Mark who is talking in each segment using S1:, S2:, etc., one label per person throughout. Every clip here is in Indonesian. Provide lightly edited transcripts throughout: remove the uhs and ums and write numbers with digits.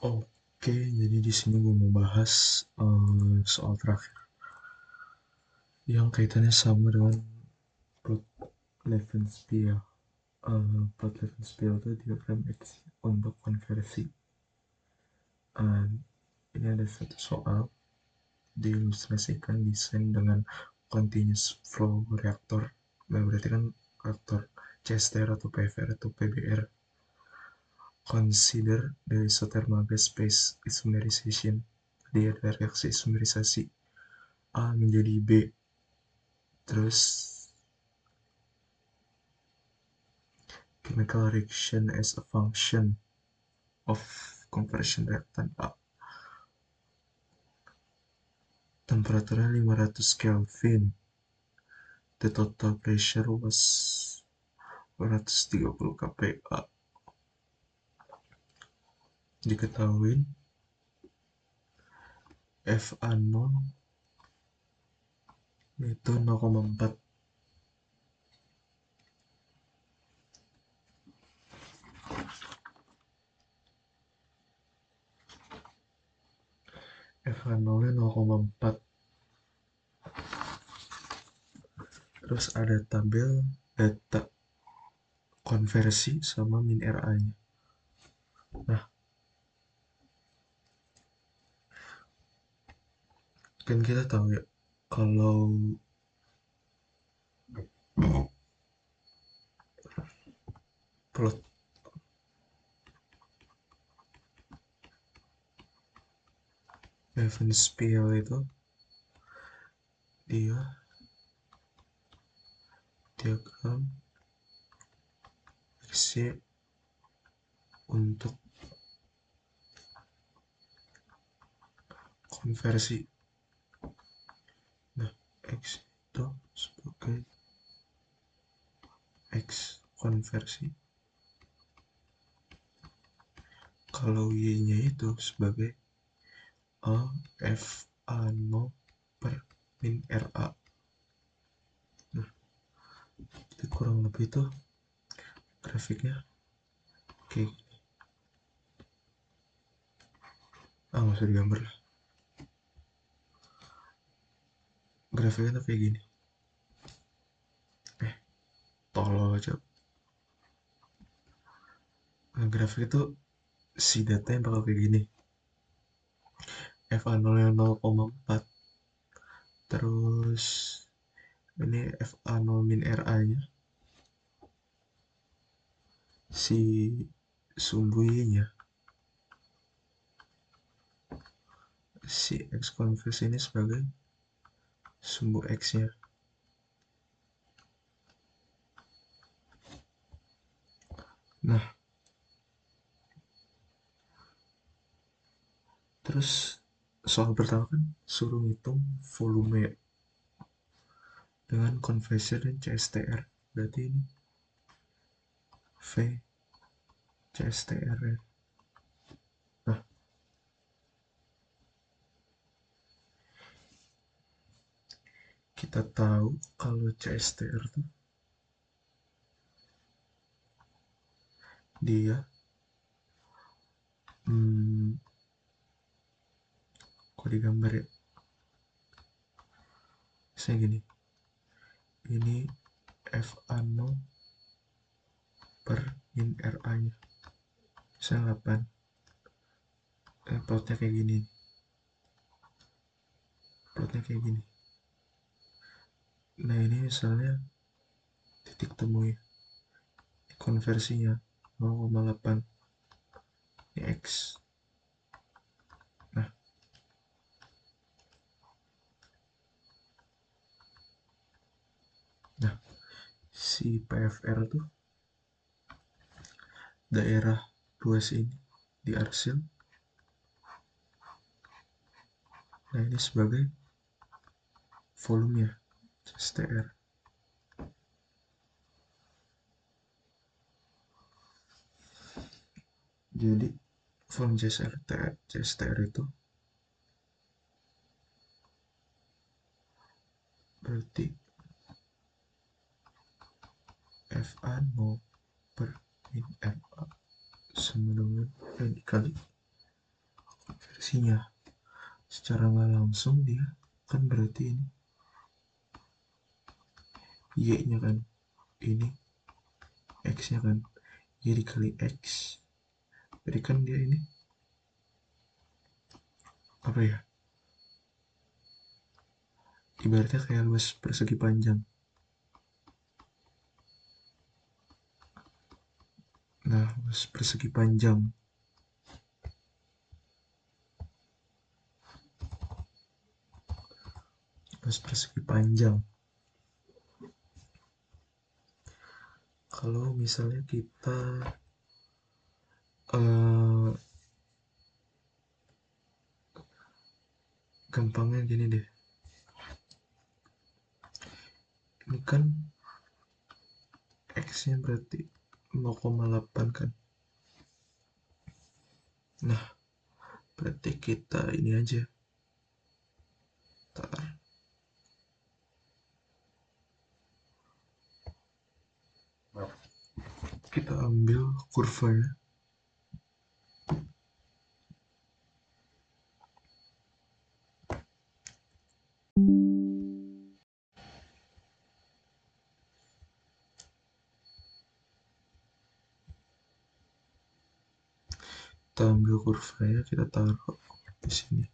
S1: Oke, jadi di sini gue mau bahas soal terakhir yang kaitannya sama dengan plot Levenspiel. Plot Levenspiel itu diagram X untuk konversi. Eh, ini ada satu soal diilustrasikan desain dengan continuous flow reaktor. Nah, berarti kan reaktor CSTR atau PFR atau PBR. Consider the isothermal gas phase isomerization. Dia ada reaksi isomerisasi A menjadi B. Terus chemical reaction as a function of conversion reactant A. Temperaturnya 500 Kelvin. The total pressure was 130 kPa. Diketahui FA0 itu 0,4. FA0 nya 0,4. Terus ada tabel data konversi sama min RA nya. Nah, kan kita tahu ya, kalau plot Evanspiel itu dia diagram versi untuk konversi. Nah, X itu sebagai X konversi, kalau Y-nya itu sebagai A F A 0 per min RA. Nah, jadi kurang lebih itu grafiknya kayak gini. Nggak usah digambar lah. Grafiknya tuh kayak gini. Tolol aja. Nah, grafik itu si datanya bakal kayak gini. FA0 nya 0,4. Terus ini FA0 min RA nya. Si sumbu Y nya. Si X konversi ini sebagai sumbu X nya. Nah, terus soal pertama kan suruh ngitung volume dengan konversi dan CSTR. Berarti ini V CSTR. Nah, kita tahu kalau CSTR tuh dia kok digambar ya, misalnya gini, ini FA0 per min RA nya misalnya 8. Plotnya kayak gini, nah ini misalnya titik temu ya, konversinya 0,8 ini X. Nah, si PFR tuh daerah ruas ini di arsil. Nah, ini sebagai volumenya CSTR. Jadi volume CSTR itu berarti FA0 per min RA sama dengan dikali konversinya secara nggak langsung dia kan berarti ini Y nya kan, ini X nya kan, Y dikali X, jadi kan dia ini apa ya, ibaratnya kayak luas persegi panjang. Nah, luas persegi panjang, luas persegi panjang. Kalau misalnya kita gampangnya gini deh, ini kan X nya berarti 0,8 kan. Nah, berarti kita ini aja, kita ambil kurva ya. Kita ambil kurvanya, kita taruh di sini.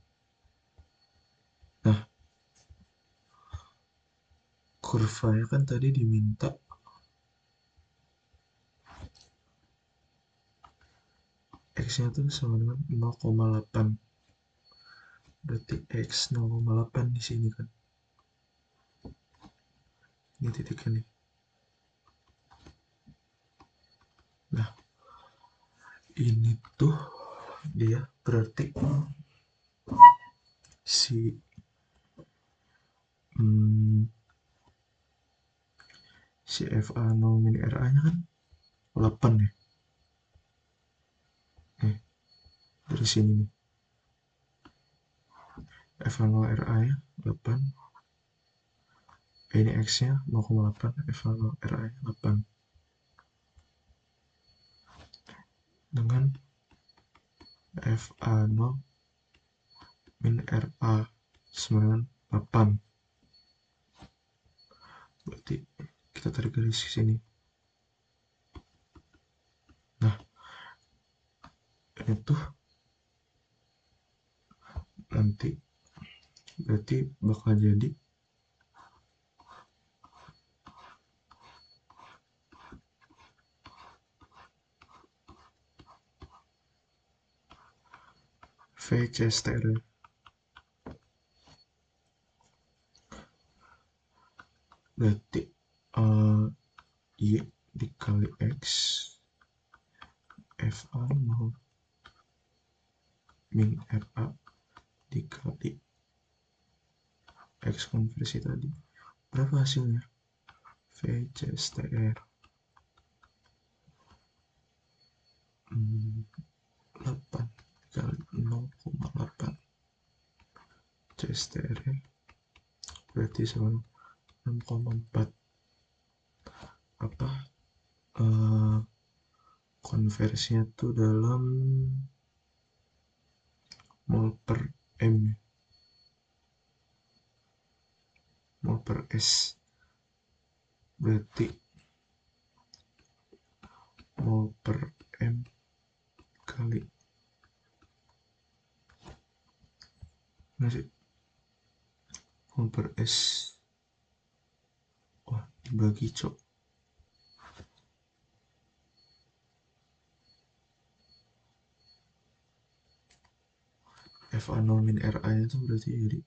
S1: Nah, kurvanya kan tadi diminta X-nya tuh sama dengan 0,8. Berarti X 0,8 di sini kan. Ini titiknya nih. Nah, ini tuh dia berarti si si FA 0 min RA nya kan 8 ya. Dari sini nih. FA 0 RA nya 8. Ini X nya 0,8, FA 0 RA nya 8. Dengan FA 0 min RA sama dengan 8. Berarti kita tarik garis ke sini. Nah, ini tuh nanti berarti bakal jadi VCSTR. Berarti Y dikali X FA 0 min RA dikali X konversi tadi. Berapa hasilnya? VCSTR 8 kali 0,8. CSTR berarti sama 6,4. Apa konversinya tuh dalam mol per M, mol per S. Berarti mol per M kali mol per S. Wah, dibagi cok. FA 0 min RA nya tuh berarti jadi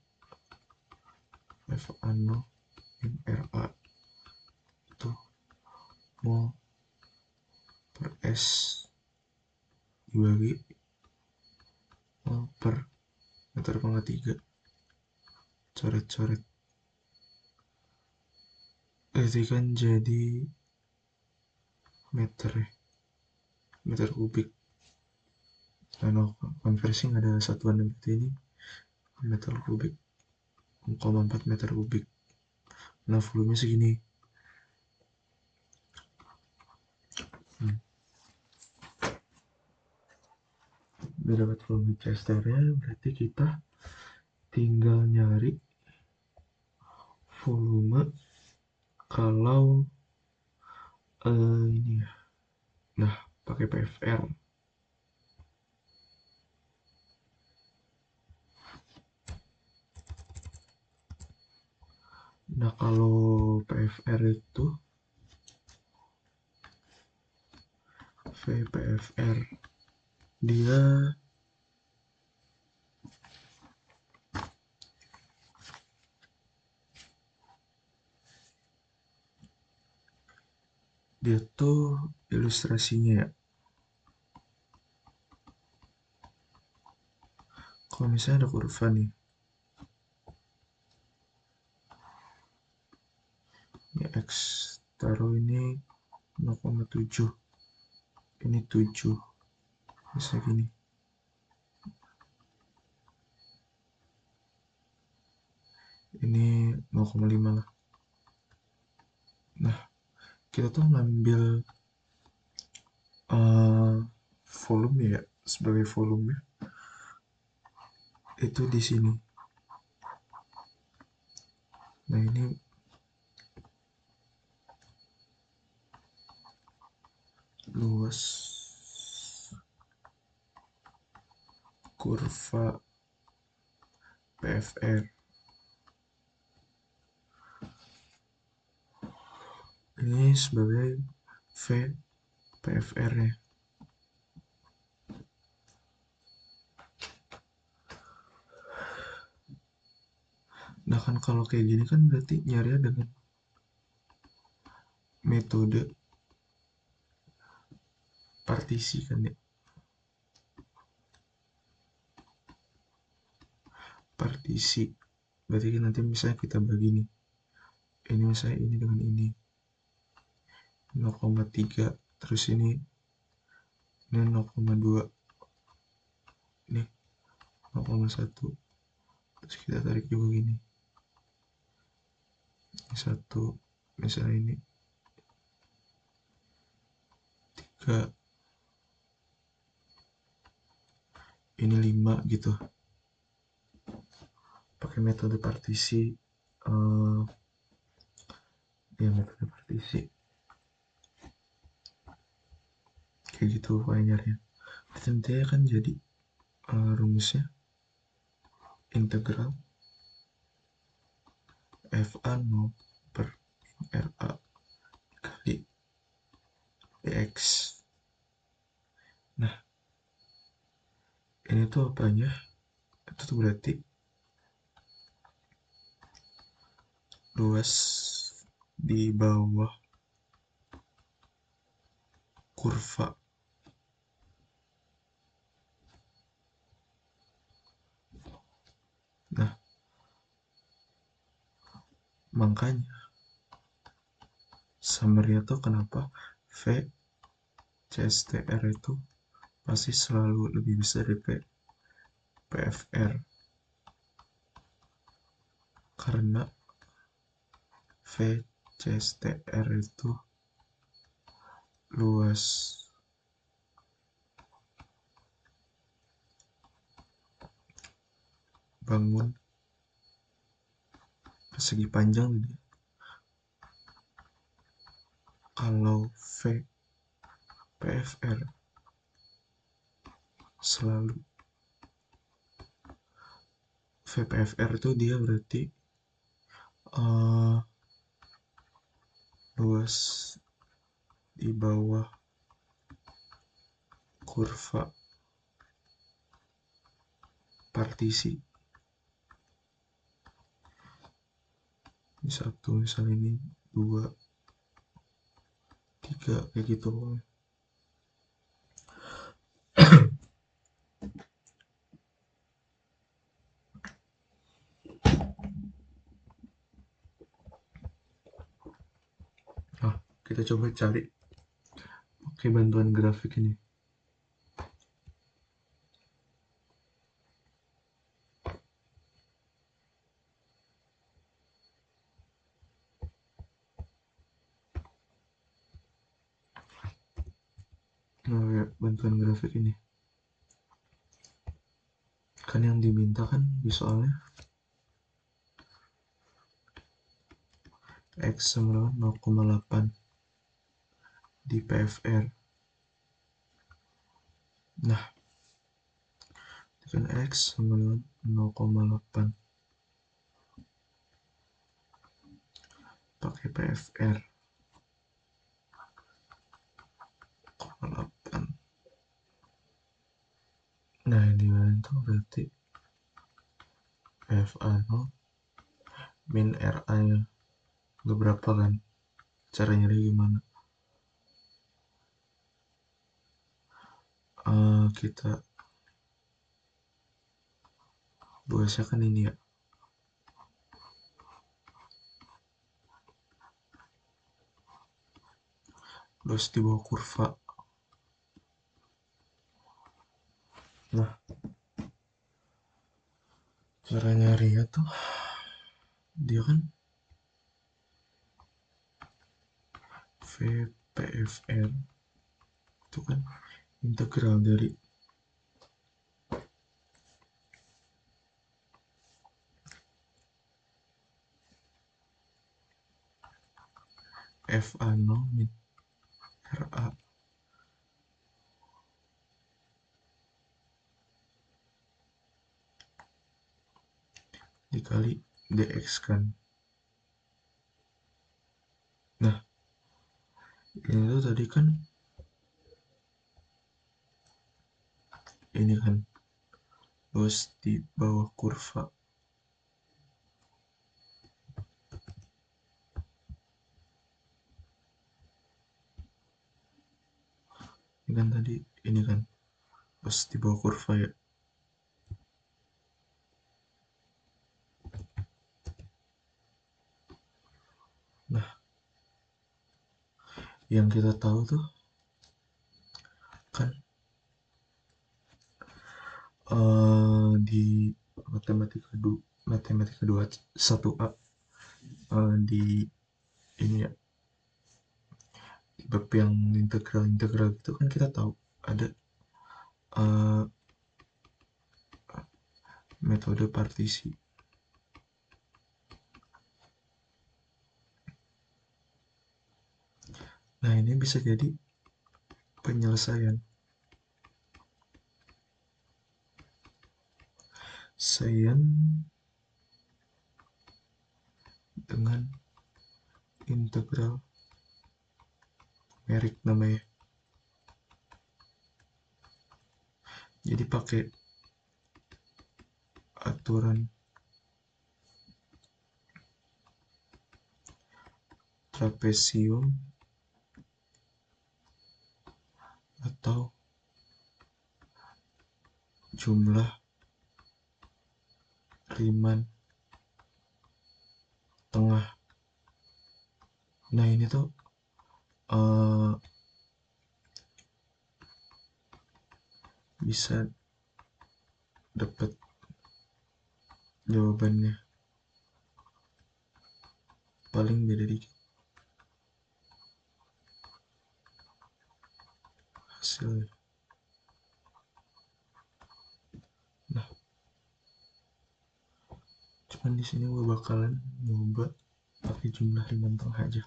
S1: FA 0 min RA itu mol per S dibagi mol per meter pangkat 3. Coret-coret. Berarti kan jadi meter ya, meter kubik. Karena konversi nggak ada satuan, berarti ini meter kubik, 0,4 meter kubik. Nah, volume segini. udah dapat volume CSTR-nya, berarti kita tinggal nyari volume kalau ini ya. Nah, pakai PFR. Nah, kalau PFR itu VPFR dia tuh ilustrasinya ya. Kalau misalnya ada kurva nih, ini X, taruh ini 0,7, ini 7, bisa gini. Ini 0,5 lah. Nah, kita tuh ngambil volume ya, sebagai volume itu di sini. Nah, ini luas kurva PFR. Ini sebagai V PFR-nya. Nah, kan kalau kayak gini kan berarti nyarinya dengan metode partisi kan ya. Partisi. Berarti kan nanti misalnya kita bagi nih. Ini misalnya ini dengan ini. 0,3. Terus ini 0,2. Ini 0,1. Terus kita tarik juga gini. Ini 1. Misalnya ini 3. Ini 5 gitu. Pakai metode partisi. Ya metode partisi. Kayak gitu pokoknya nyarinya. Tentunya kan jadi rumusnya integral FA 0 per RA kali dx. Nah, ini tuh apanya? Itu tuh berarti luas di bawah kurva. Nah, makanya summary-nya tuh kenapa V CSTR itu pasti selalu lebih besar dari PFR, karena V CSTR itu luas bangun persegi panjang. Kalau V PFR selalu VPFR itu dia berarti luas di bawah kurva partisi. Ini 1, misalnya ini 2, 3, kayak gitu. Nah, kita coba cari pakai bantuan grafik ini. Nah, ya, bantuan grafik ini. Kan yang diminta kan di soalnya X sama dengan 0,8 di PFR. Nah, kan X sama dengan 0,8 pakai PFR 0,8. Nah, yang dimana itu berarti PFA 0 min RA nya gak berapa kan, cara nyari gimana? Kita buasnya kan ini ya, los di bawah kurva. Nah, cara nyarinya tuh dia kan VPFR itu kan integral dari FA0 min RA dikali dx kan. Nah, ini tuh tadi kan ini kan los di bawah kurva. Ini kan tadi ini kan los di bawah kurva ya. Nah, yang kita tahu tuh kan di matematika 21A di ini ya, bab yang integral itu kan kita tahu ada uh, metode partisi. Nah, ini bisa jadi penyelesaian dengan integral numerik namanya. Jadi pakai aturan trapesium atau jumlah Riemann tengah. Nah, ini tuh bisa dapat jawabannya, paling beda dikit hasilnya. Nah, cuman di sini gue bakalan nyoba pakai jumlah Riemann tengah aja.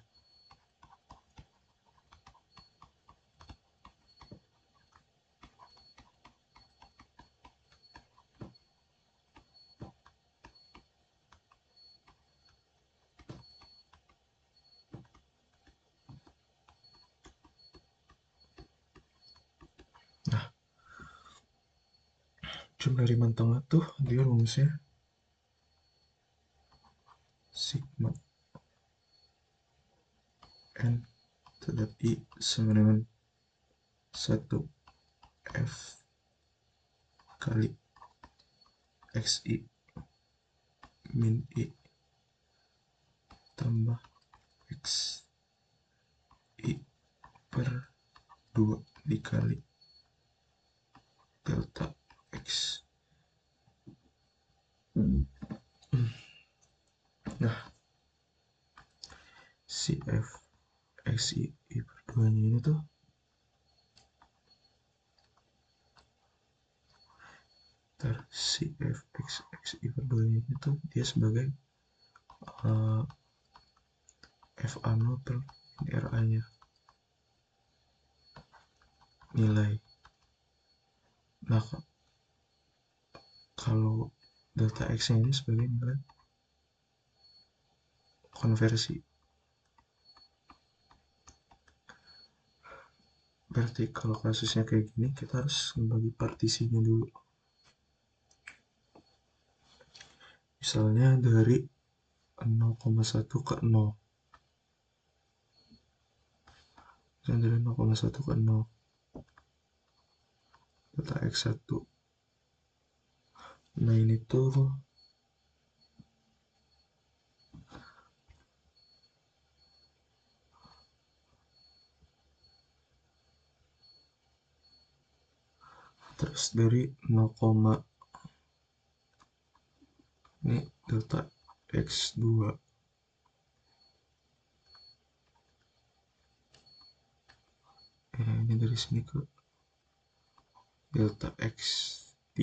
S1: Nah, jumlah Riemann tengah tuh dia rumusnya sigma n terhadap i sama dengan 1 f kali xi min i tambah x i per 2 dikali delta x. Nah, si f xi i per 2 nya ini tuh si fx x equal itu dia sebagai fa0 per ra nya nilai. Nah, kalau delta x nya ini sebagai nilai konversi. Berarti kalau kasusnya kayak gini, kita harus membagi partisinya dulu. Misalnya dari 0,1 ke 0. Misalnya dari 0,1 ke 0. Delta x1. Nah, ini tuh terus dari 0, ini delta x2. Ini dari sini ke delta x3.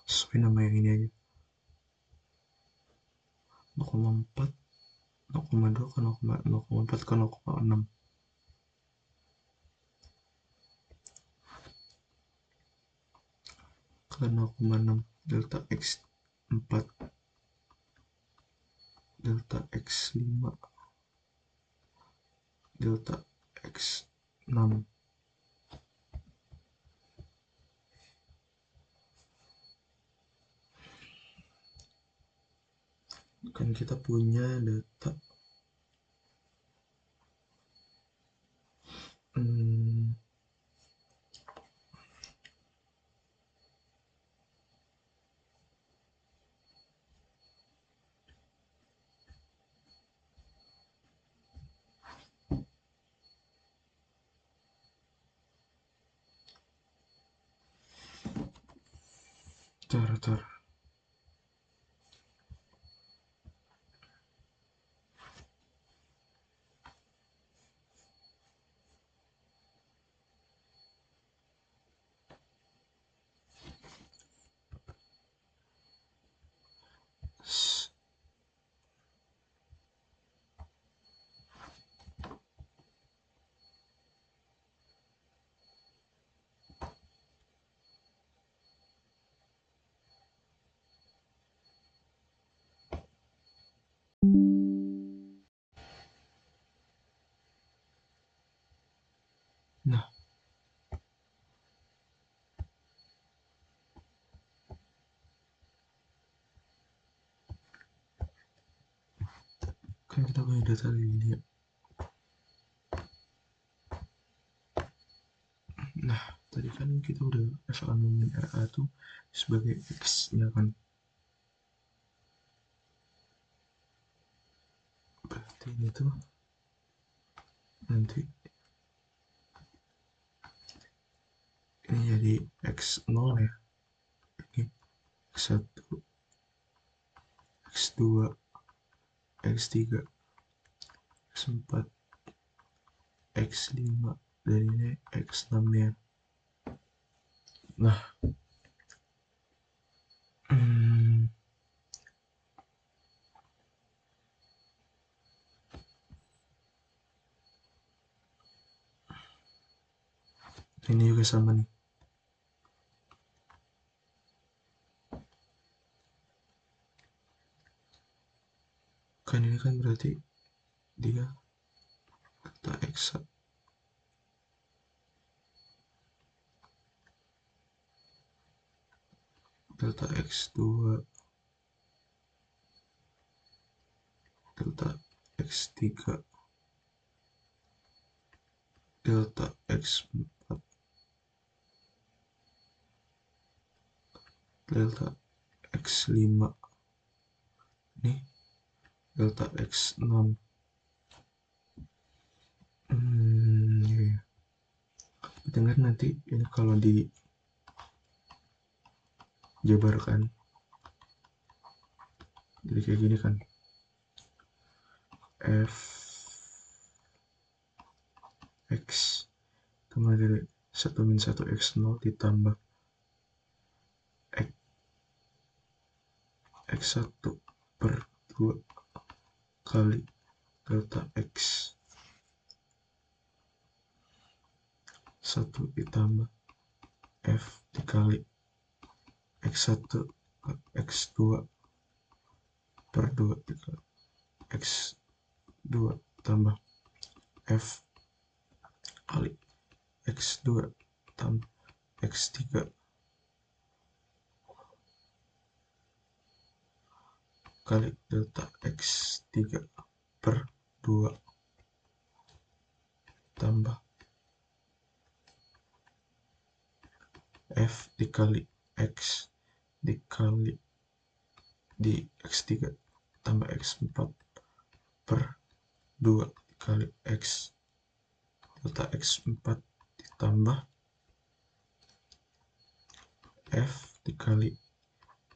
S1: Sesuai nama yang ini aja. 0,4, 0,2 ke 0,4 ke 0,6. Ke 0,6 delta x4, delta x5, delta x6. Kan kita punya data tar. Nah, kan kita punya data ini ya. Nah, tadi kan kita udah fa0 min ra tuh sebagai x nya kan. Berarti ini tuh nanti ini jadi x0 ya. Ini x1, x2, x3, x4, x5, dan ini x6 nya. Nah, ini juga sama nih. Kan ini kan berarti dia delta x1, delta x2, delta x3, delta x4, delta x5, nih delta x6. Ya. Dengar nanti ini kalau dijabarkan jadi kayak gini kan. F x kembali dari 1 min 1 x0 ditambah X1 per 2 kali delta X 1 ditambah F dikali X1 X2 per 2 dikali X2 tambah F kali X2 tambah X3 kali delta X3 per 2 tambah F dikali X dikali di X3 tambah X4 per 2 dikali X delta X4 ditambah F dikali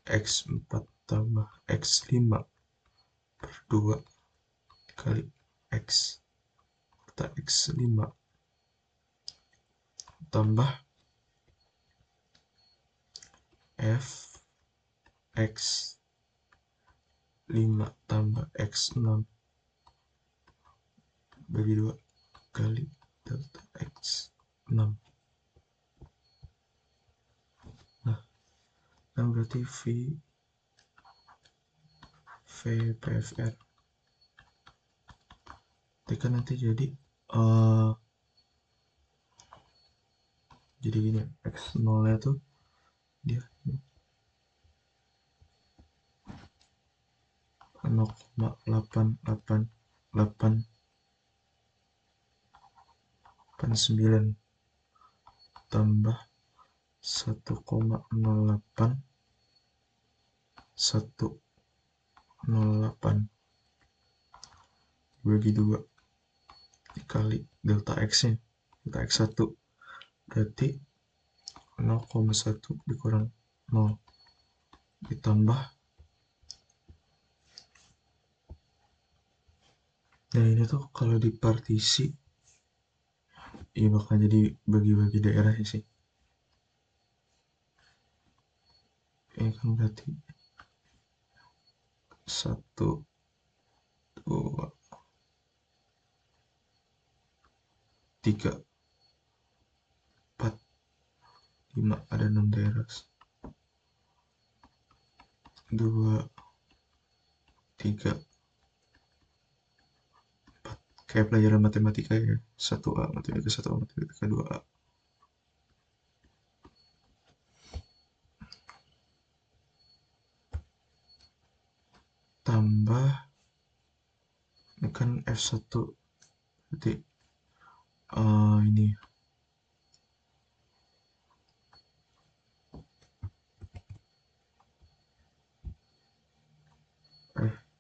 S1: X4 tambah X5 per 2 dikali X delta X5 tambah F X5 tambah X6 bagi 2 kali delta X6. Nah, berarti VPFR kan nanti jadi gini, X0 nya tuh dia 0,88889 tambah 1,08108 bagi 2 dikali delta X nya delta X1 berarti 0,1 dikurang 0 ditambah, nah ini tuh kalau dipartisi ya bakal jadi bagi-bagi daerahnya sih. Ini kan berarti 1, 2, 3, 4, 5, ada 6 daerah. 2, 3, 4, kayak pelajaran matematika ya. 1A, matematika 1A, matematika 2A. Tambah, ini kan F1 berarti ini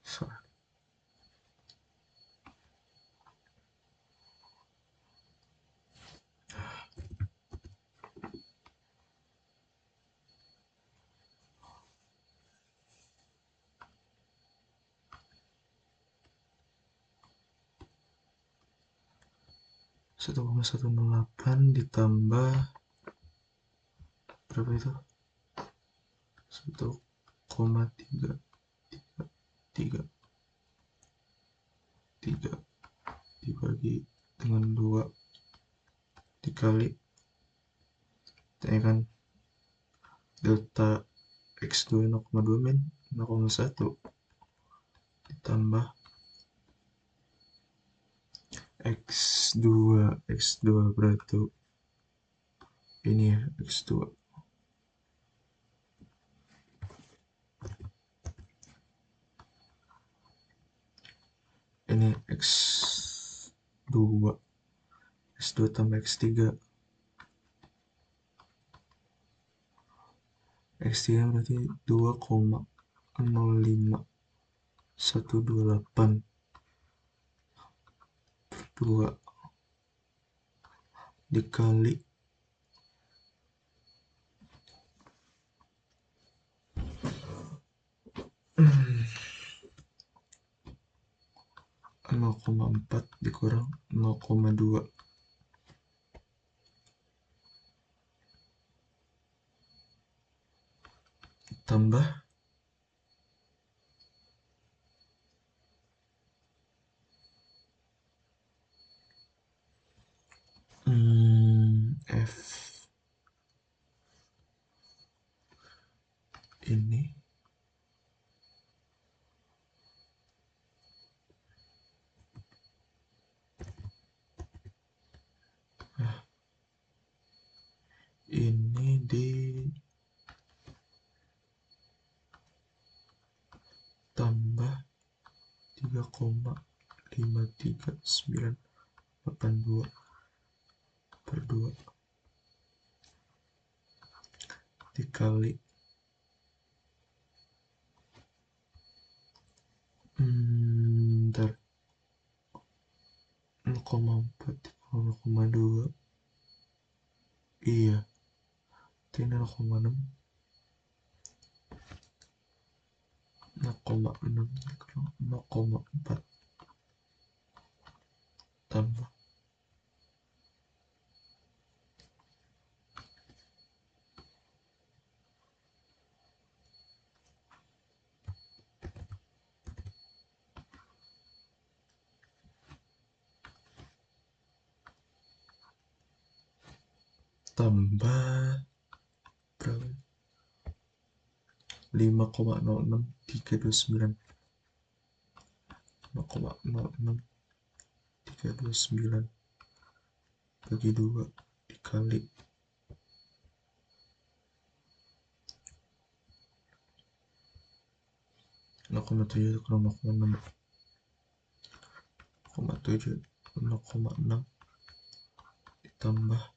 S1: salah. Satu koma 108 ditambah berapa itu? 1,333 dibagi dengan 2 dikali ya kan delta X2 0,2 min 0,1 ditambah X2 berarti ini ya X2 ini X2 tambah X3 berarti 2,05128 per 2 dikali 0,4 dikurang 0,2 tambah ini ditambah 3,53982 per 2 dikali ntar 0,4 0,2 iya itu 0,6 0,6 0,4 tambah berapa 5,06329 0,06329 bagi 2 dikali 0,7 kurang 0,6 0,7 0,6 ditambah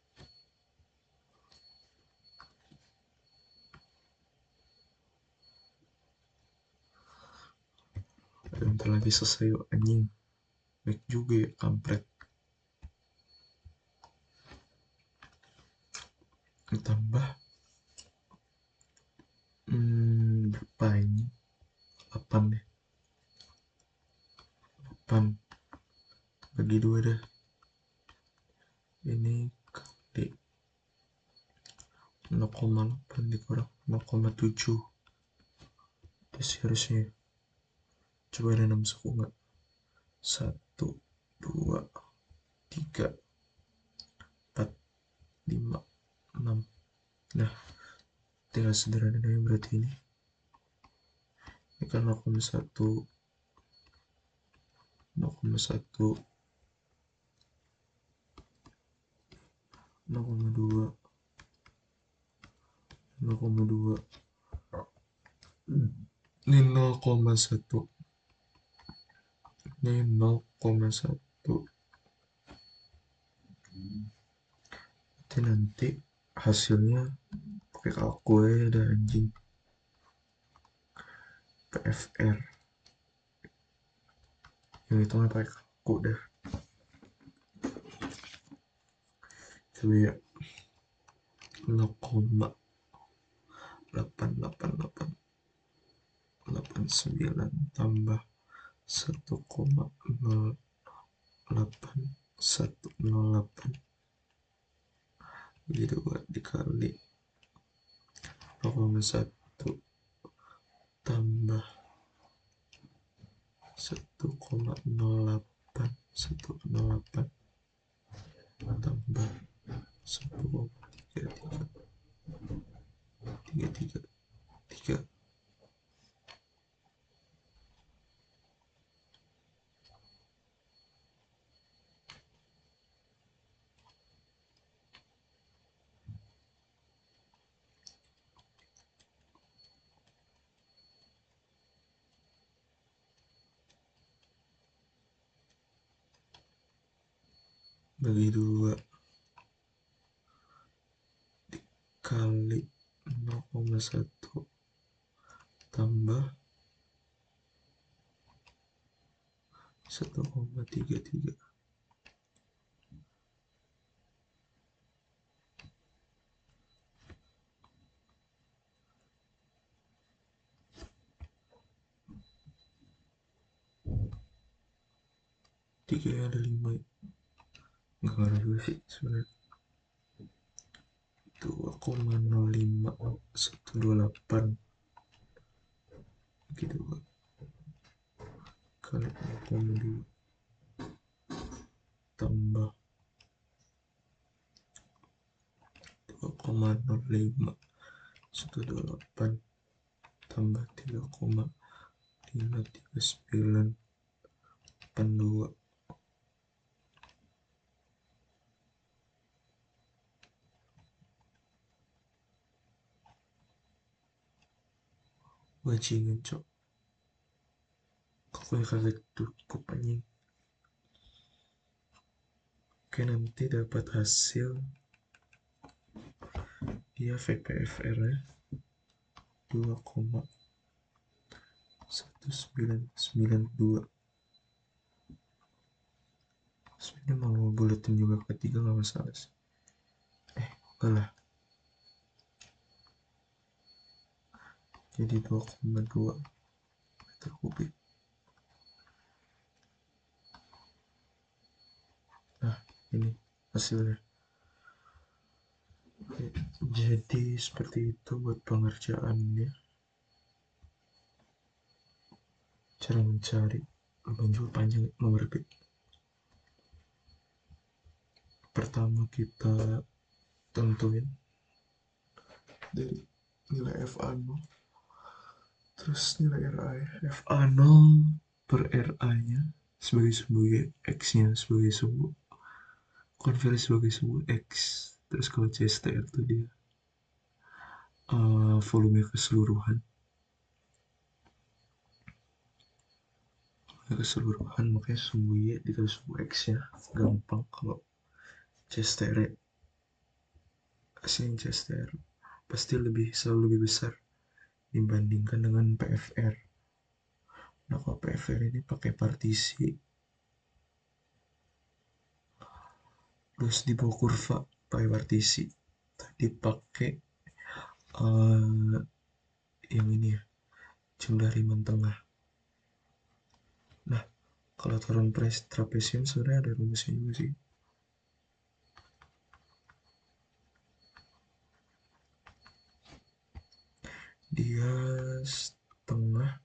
S1: bentar lagi selesai yuk anjing baik juga ya kampret ditambah berapa ini 8 deh 8 bagi 2 dah ini kali 0,8 dikurang 0,7 itu harusnya coba ada 6 suku nggak 1 2 3 4 5 6 nah tinggal sederhananya berarti ini kan 0,1 0,1 0,2 0,2 ini 0,1 ini 0,1 itu nanti hasilnya pakai kalku ya ada anjing PFR yang hitungnya pakai kalku dah coba ya 0,88889 tambah 1,08108 jadi 2 dikali 0,1 tambah 1,08 tambah 1,333 bagi 2 dikali 0,1 tambah 1,33 3 ada 5 nggak ngaruh juga sih sebenarnya 2,05128 gitu kali 0,2 tambah 2,05128 tambah 3,53982. Bajingan cok, kok kagak cukup anjing. Oke, nanti dapat hasil dia VPFR nya 2,1992. Sebenarnya mau buletin juga ketiga nggak masalah sih. Enggak lah, jadi 2,2 meter kubik. Nah, ini hasilnya. Oke, jadi seperti itu buat pengerjaannya. Cara mencari lumayan juga panjang nomor B. Pertama kita tentuin dari nilai FA0, terus nilai RA. FA0 per RA nya sebagai sumbu X nya sebagai sumbu, konversi sebagai sumbu X. Terus kalau CSTR itu dia volume keseluruhan, makanya sumbu Y dikali sumbu X nya gampang. Kalau CSTR hasilnya CSTR pasti selalu lebih besar dibandingkan dengan PFR. Nah, kalau PFR ini pakai partisi, terus di bawah kurva pakai partisi, tadi pakai yang ini ya, jumlah riemann tengah. Nah, kalau teorem trapesium sebenarnya ada rumusnya juga sih. Dia setengah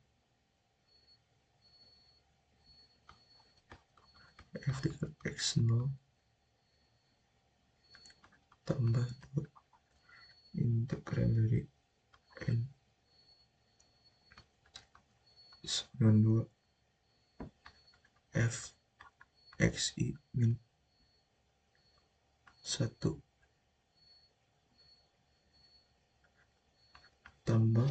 S1: F dikali X0 tambah 2 integral dari N 92 F XI min 1 tambah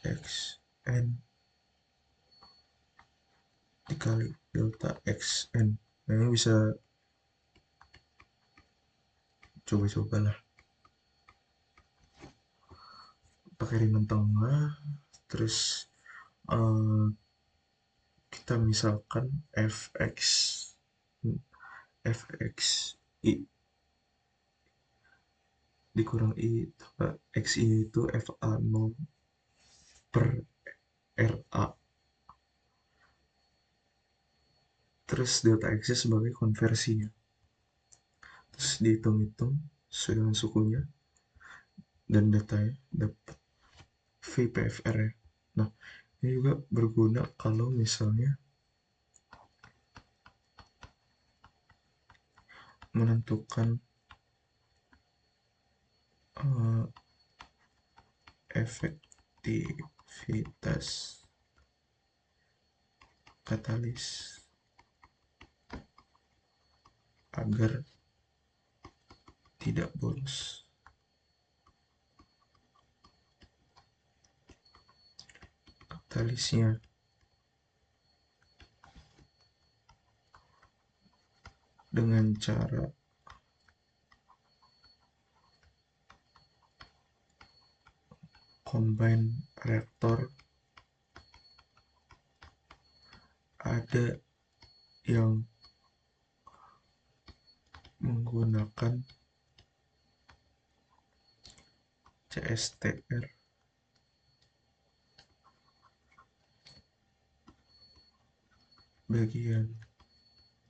S1: Fxn dikali delta Xn. Nah, ini bisa coba-coba lah pakai riemann tengah. Terus kita misalkan Fxi dikurang I tambah Xi itu FA0 per RA, terus delta X sebagai konversinya, terus dihitung-hitung sesuai dengan sukunya dan datanya dapat VPFR ya. Nah, ini juga berguna kalau misalnya menentukan efektivitas katalis agar tidak boros. Katalisnya dengan cara combine reaktor, ada yang menggunakan CSTR, bagian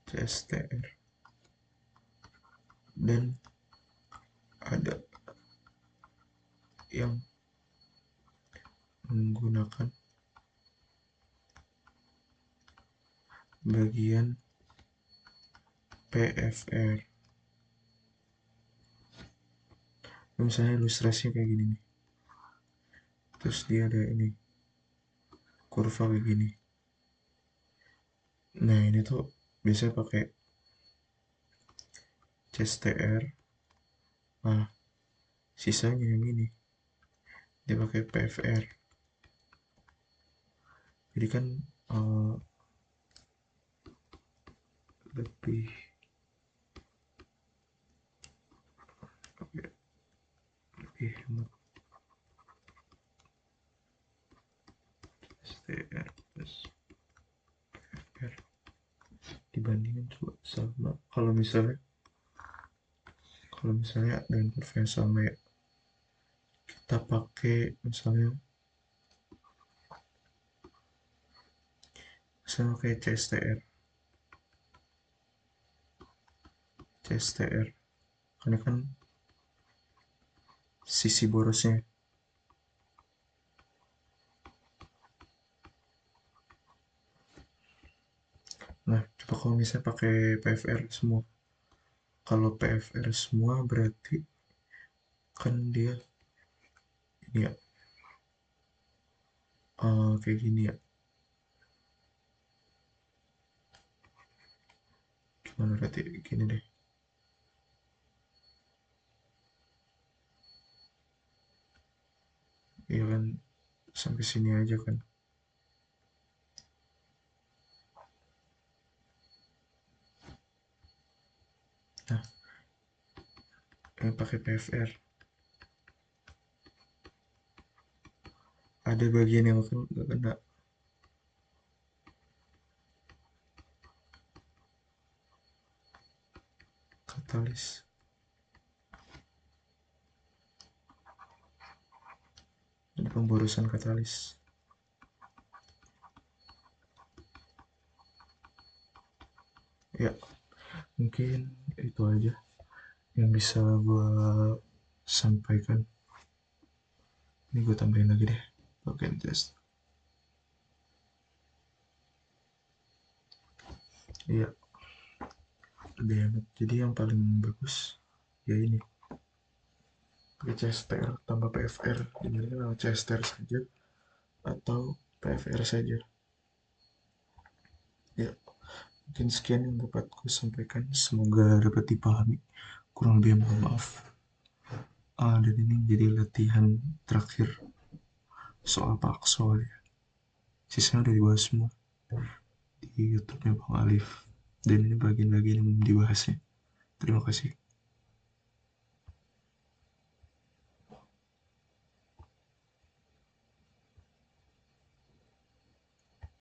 S1: CSTR, dan ada yang menggunakan bagian PFR. Misalnya ilustrasinya kayak gini nih, terus dia ada ini kurva kayak gini. Nah ini tuh biasanya pakai CSTR. Nah sisanya yang ini dia pakai PFR. Jadi kan eh, lebih lebih hemat. CSTR plus PFR dibandingin coba sama kalau misalnya dengan kurva yang sama ya, kita pakai misalnya kayak CSTR karena kan sisi borosnya. Nah coba kalau misalnya pakai PFR semua, kalau PFR semua berarti kan dia ini ya, kayak gini ya, gimana berarti gini deh, ya kan sampai sini aja kan. Nah yang pakai PFR ada bagian yang gak kena katalis. Ada pemborosan katalis. Ya mungkin itu aja yang bisa gue sampaikan. Ini gue tambahin lagi deh bagian test. Iya lebih enak, jadi yang paling bagus ya ini pakai CSTR tambah PFR, dengarnya kalau CSTR saja atau PFR saja. Ya mungkin sekian yang dapat ku sampaikan, semoga dapat dipahami, kurang lebih mohon maaf. Dan ini jadi latihan terakhir soal Pak soal ya, sisanya udah dibahas semua di YouTube-nya Bang Alif, dan ini bagian-bagian yang belum dibahasnya. Terima kasih.